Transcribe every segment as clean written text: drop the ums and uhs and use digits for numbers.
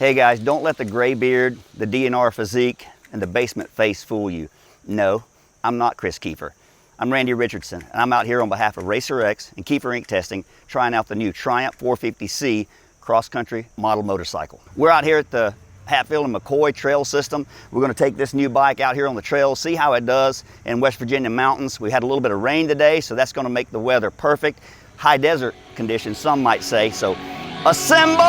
Hey guys, don't let the gray beard, the DNR physique, and the basement face fool you. No, I'm not Chris Kiefer. I'm Randy Richardson, and I'm out here on behalf of Racer X and Kiefer Inc. Testing, trying out the new Triumph 450C cross-country model motorcycle. We're out here at the Hatfield McCoy trail system. We're going to take this new bike out here on the trail, see how it does in West Virginia mountains. We had a little bit of rain today, so that's going to make the weather perfect. High desert conditions, some might say. So, assemble!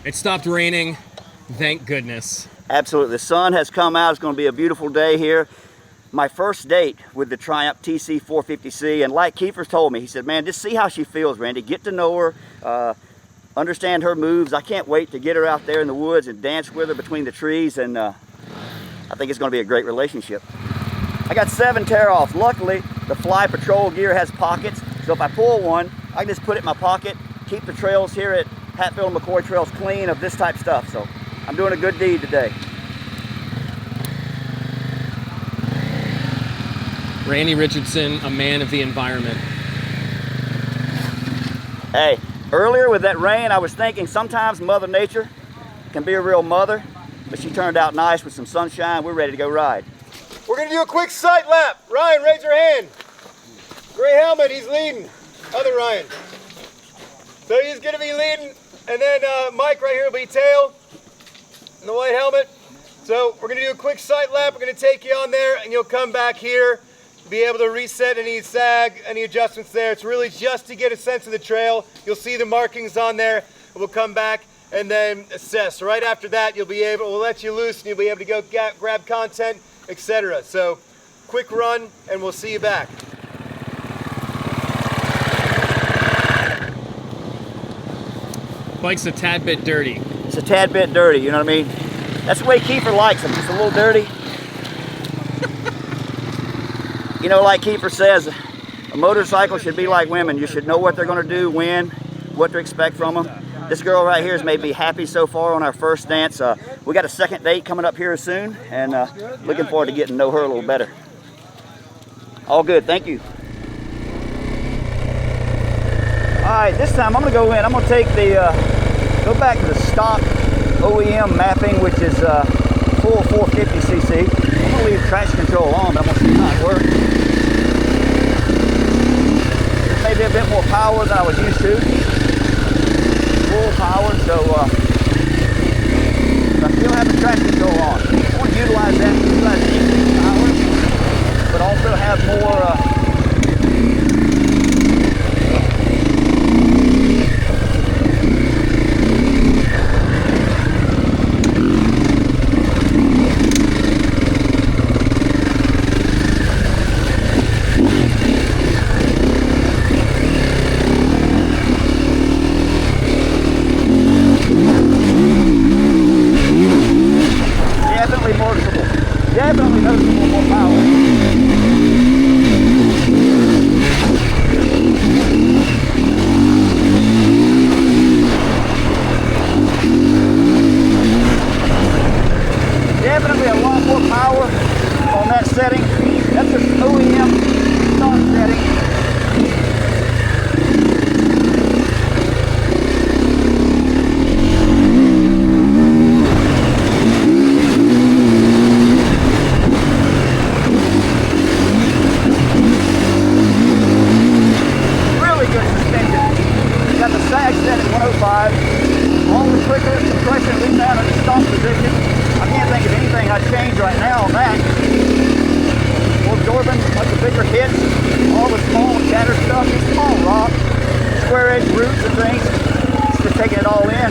It stopped raining, thank goodness. Absolutely, the sun has come out. It's going to be a beautiful day here. My first date with the Triumph TC450C, and like Kiefer told me, he said, man, just see how she feels, Randy. Get to know her, understand her moves. I can't wait to get her out there in the woods and dance with her between the trees, and I think it's going to be a great relationship. I got 7 tear-offs. Luckily, the Fly Patrol gear has pockets, so if I pull one, I can just put it in my pocket, keep the trails here at Hatfield McCoy trails clean of this type stuff. So I'm doing a good deed today. Randy Richardson, a man of the environment. Hey, earlier with that rain, I was thinking sometimes Mother Nature can be a real mother, but she turned out nice with some sunshine. We're ready to go ride. We're gonna do a quick sight lap. Ryan, raise your hand. Gray helmet, he's leading. Other Ryan. So he's gonna be leading, and then Mike right here will be tail in the white helmet. So we're gonna do a quick sight lap. We're gonna take you on there, and you'll come back here to be able to reset any sag, any adjustments there. It's really just to get a sense of the trail. You'll see the markings on there. We'll come back and then assess. Right after that, we'll let you loose, and you'll be able to go grab content, etc. So quick run, and we'll see you back. Bike's a tad bit dirty. It's a tad bit dirty, you know what I mean? That's the way Kiefer likes them, just a little dirty. You know, like Kiefer says, a motorcycle should be like women. You should know what they're gonna do, when, what to expect from them. This girl right here has made me happy so far on our first dance. We got a second date coming up here soon, and looking forward to getting to know her a little better. All good, thank you. All right, this time I'm gonna go in. I'm gonna take the, go back to the stock OEM mapping, which is full 450cc. I'm gonna leave traction control on, but I'm gonna see how it works. There's maybe a bit more power than I was used to. Full power, so I still have the traction control on. I want to utilize that, utilize the increased power, but also have more definitely noticeable more power. Definitely a lot more power on that setting. That's just OEM stock setting. Set at 105. All the quicker compression we found in the stock position. I can't think of anything I'd change right now on that. More absorbing, much of bigger hits, all the small chatter stuff, small rock, square edge roots and things. Just taking it all in.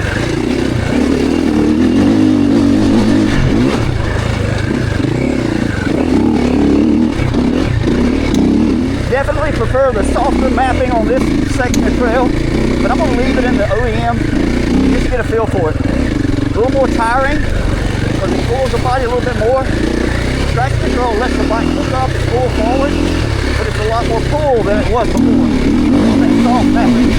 Definitely prefer the softer mapping on this section of trail, but I'm going to leave it in the OEM just to get a feel for it. A little more tiring, because it pulls the body a little bit more. Traction control lets the bike hook up and pull forward, but it's a lot more pull than it was before. On that soft mapping.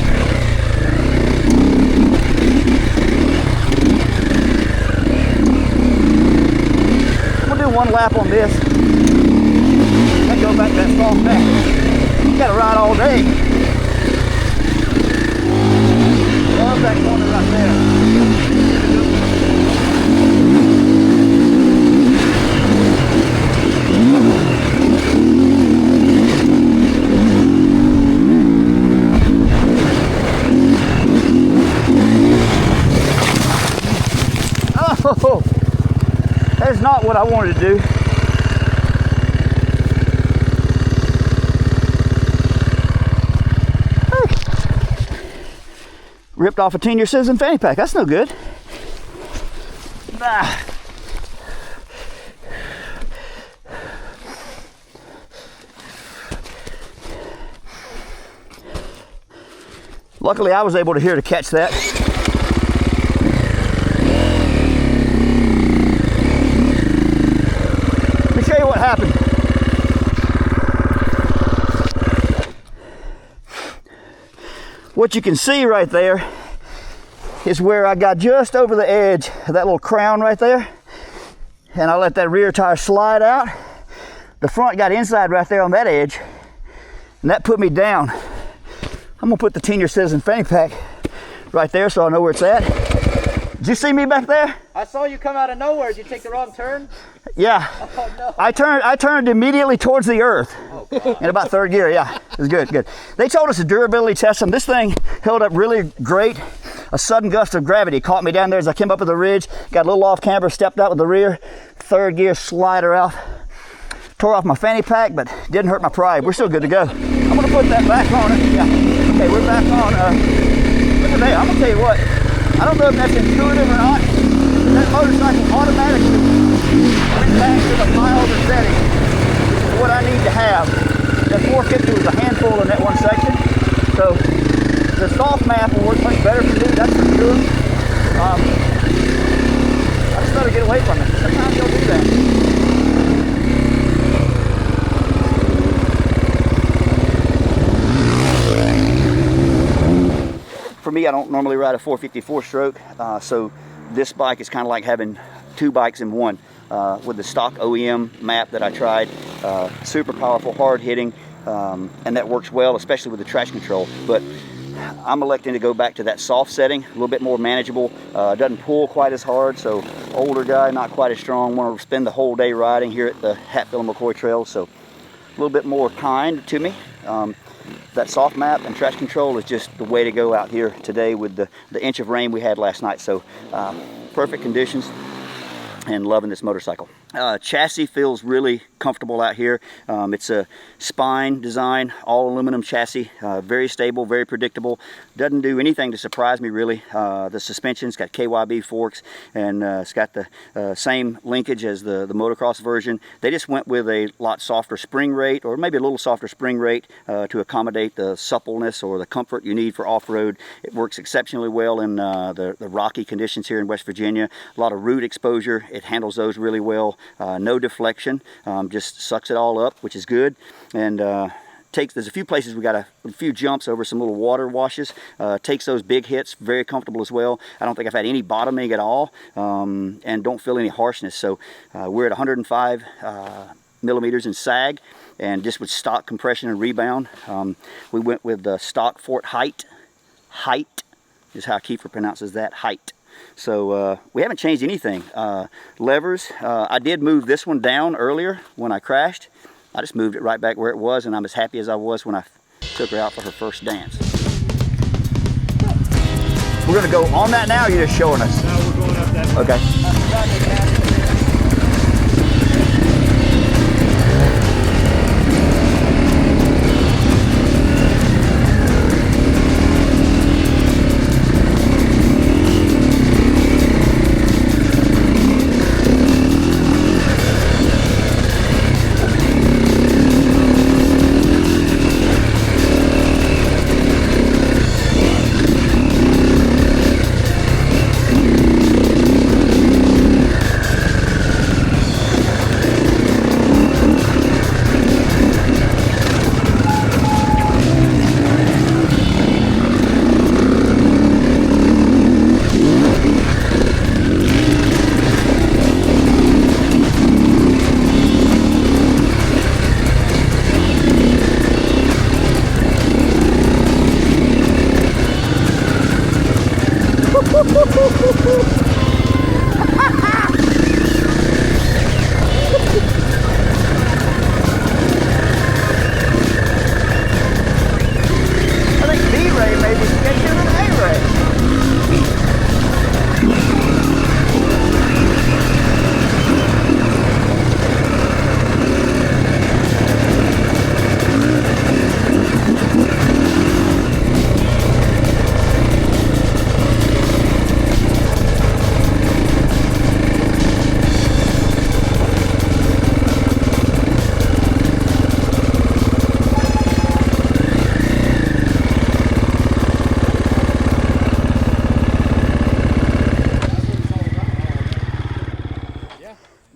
I'm gonna do one lap on this. Then go back to that soft back. You gotta ride all day. Love that corner right there. Oh, that's not what I wanted to do. Hey. Ripped off a 10-year Citizen fanny pack. That's no good. Ah. Luckily, I was able to hear to catch that. Let me show you what happened. What you can see right there is where I got just over the edge of that little crown right there, and I let that rear tire slide out. The front got inside right there on that edge, and that put me down. I'm gonna put the 10-year Citizen fanny pack right there so I know where it's at. Did you see me back there? I saw you come out of nowhere. Did you take the wrong turn? Yeah. Oh, no. I turned immediately towards the earth. Oh, in about third gear. Yeah, it was good, good. They told us to durability test them. This thing held up really great. A sudden gust of gravity caught me down there as I came up with the ridge. Got a little off camber, stepped out with the rear. Third gear slider out. Tore off my fanny pack, but didn't hurt my pride. We're still good to go. I'm gonna put that back on. Yeah. Okay, we're back on. Look at that. I'm gonna tell you what. I don't know if that's intuitive or not. That motorcycle automatically went back to the miles of setting, which is what I need to have. That 450 was a handful in that one section. So the soft map will work much better for me, that's for sure. I just gotta get away from it. Sometimes you'll do that. For me, I don't normally ride a 454 stroke, so this bike is kind of like having two bikes in one. With the stock OEM map that I tried, super powerful, hard hitting, and that works well, especially with the traction control. But I'm electing to go back to that soft setting, a little bit more manageable. Doesn't pull quite as hard, so older guy, not quite as strong. Want to spend the whole day riding here at the Hatfield McCoy trail, so a little bit more kind to me. That soft map and traction control is just the way to go out here today with the inch of rain we had last night. So perfect conditions and loving this motorcycle. Chassis feels really comfortable out here. It's a spine design, all aluminum chassis, very stable, very predictable. Doesn't do anything to surprise me really. The suspension's got KYB forks, and it's got the same linkage as the motocross version. They just went with a lot softer spring rate, or maybe a little softer spring rate to accommodate the suppleness or the comfort you need for off-road. It works exceptionally well in the rocky conditions here in West Virginia. A lot of root exposure. It handles those really well. No deflection, just sucks it all up, which is good. And there's a few places we got a few jumps over some little water washes. Takes those big hits, very comfortable as well. I don't think I've had any bottoming at all, and don't feel any harshness. So we're at 105 millimeters in sag, and just with stock compression and rebound. We went with the stock Fort Height. Height is how Kiefer pronounces that, height. So we haven't changed anything. Levers, I did move this one down earlier when I crashed. I just moved it right back where it was, and I'm as happy as I was when I took her out for her first dance. We're gonna go on that now, or you're just showing us? No, we're going up that way. Okay.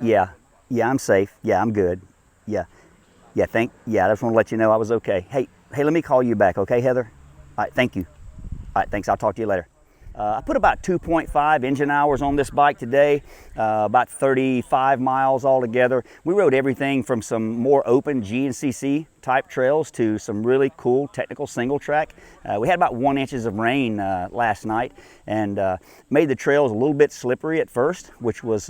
Yeah, I'm safe. Yeah, I'm good. Yeah, I just want to let you know I was okay. Hey, let me call you back, okay, Heather? All right, thank you. All right, thanks. I'll talk to you later. I put about 2.5 engine hours on this bike today, about 35 miles altogether. We rode everything from some more open GNCC type trails to some really cool technical single track. We had about 1 inch of rain last night and made the trails a little bit slippery at first, which was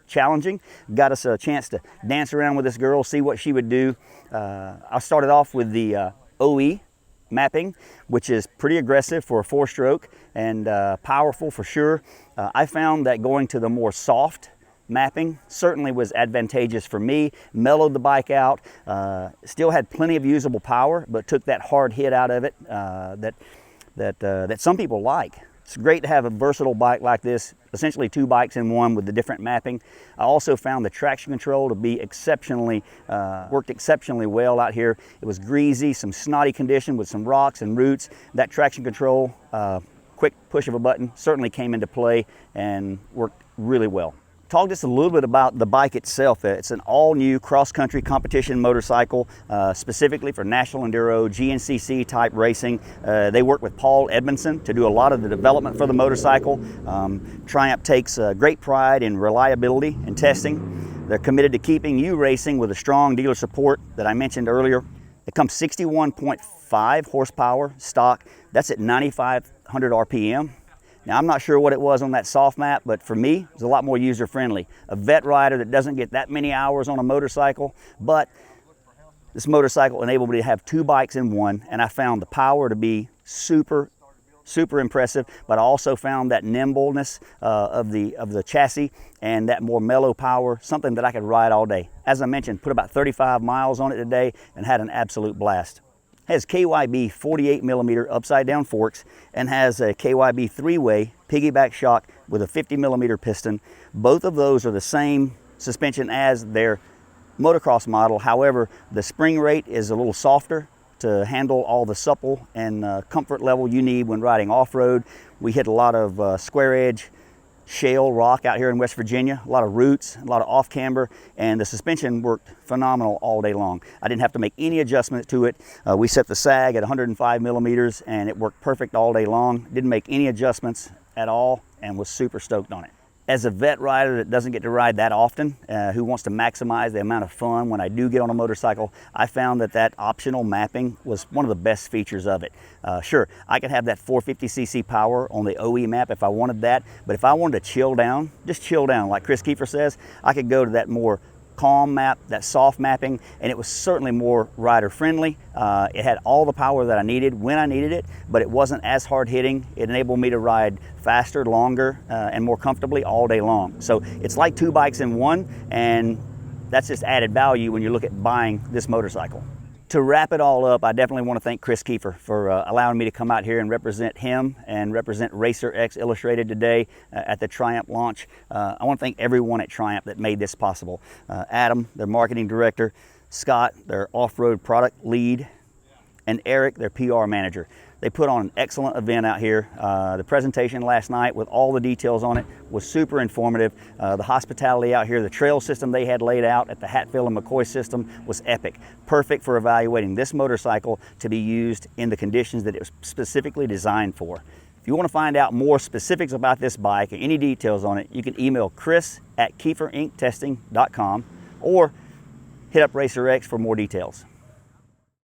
challenging. Got us a chance to dance around with this girl, see what she would do. I started off with the OE mapping, which is pretty aggressive for a 4-stroke and powerful for sure. I found that going to the more soft mapping certainly was advantageous for me. Mellowed the bike out, still had plenty of usable power, but took that hard hit out of it that some people like. It's great to have a versatile bike like this, essentially 2 bikes in one with the different mapping. I also found the traction control to be worked exceptionally well out here. It was greasy, some snotty condition with some rocks and roots. That traction control, quick push of a button, certainly came into play and worked really well. Talk just a little bit about the bike itself. It's an all-new cross-country competition motorcycle, specifically for National Enduro, GNCC type racing. They work with Paul Edmondson to do a lot of the development for the motorcycle. Triumph takes great pride in reliability and testing. They're committed to keeping you racing with a strong dealer support that I mentioned earlier. It comes 61.5 horsepower stock. That's at 9,500 RPM. Now, I'm not sure what it was on that soft map, but for me, it was a lot more user-friendly. A vet rider that doesn't get that many hours on a motorcycle, but this motorcycle enabled me to have 2 bikes in one, and I found the power to be super impressive, but I also found that nimbleness of the chassis and that more mellow power, something that I could ride all day. As I mentioned, put about 35 miles on it today and had an absolute blast. Has KYB 48mm upside down forks and has a KYB 3-way piggyback shock with a 50mm piston. Both of those are the same suspension as their motocross model. However, the spring rate is a little softer to handle all the supple and comfort level you need when riding off-road. We hit a lot of square edge shale rock out here in West Virginia, a lot of roots, a lot of off camber, and the suspension worked phenomenal all day long. I didn't have to make any adjustments to it. We set the sag at 105mm and it worked perfect all day long. Didn't make any adjustments at all and was super stoked on it. As a vet rider that doesn't get to ride that often, who wants to maximize the amount of fun when I do get on a motorcycle, I found that optional mapping was one of the best features of it. Sure, I could have that 450cc power on the OE map if I wanted that, but if I wanted to chill down, just chill down, like Chris Kiefer says, I could go to that more calm map, that soft mapping, and it was certainly more rider friendly. It had all the power that I needed when I needed it, but it wasn't as hard hitting. It enabled me to ride faster, longer, and more comfortably all day long. So it's like 2 bikes in one, and that's just added value when you look at buying this motorcycle. To wrap it all up, I definitely want to thank Chris Kiefer for allowing me to come out here and represent him and represent Racer X Illustrated today at the Triumph launch. I want to thank everyone at Triumph that made this possible. Adam, their marketing director, Scott, their off-road product lead, and Eric, their PR manager. They put on an excellent event out here. The presentation last night with all the details on it was super informative. The hospitality out here, the trail system they had laid out at the Hatfield and McCoy system was epic. Perfect for evaluating this motorcycle to be used in the conditions that it was specifically designed for. If you want to find out more specifics about this bike or any details on it, you can email Chris@KieferIncTesting.com or hit up Racer X for more details.